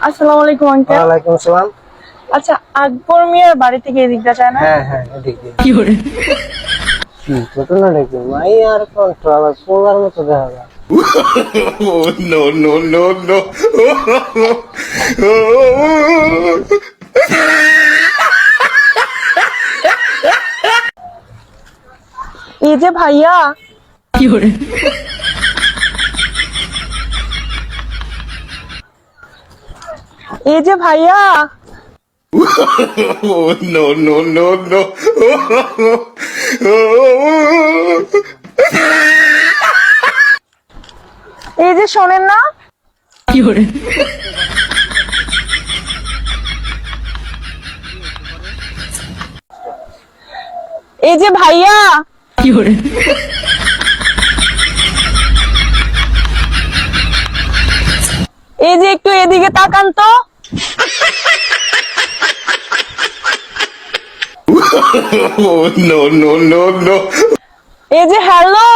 আসসালামু আলাইকুম আঙ্কেল। ওয়ালাইকুম আসসালাম। আচ্ছা, আকবর মিয়ার বাড়ি থেকে এদিকটা যায় না? হ্যাঁ হ্যাঁ, এদিক দিয়ে। কি করে? কি ঘটনা দেখি মাই আর কন্ট্রোলার পোলার মতো দেখা যায়। Oh, no, no, no, no. এই যে ভাইয়া। কি করে? এই যে ভাইয়া। Oh, no, no, no, no. এই যে শোনেন না? কি করে? এই যে ভাইয়া। কি করে? এই যে একটু এদিকে তাকান তো। Oh, no, no, no, no. এই যে হ্যালো।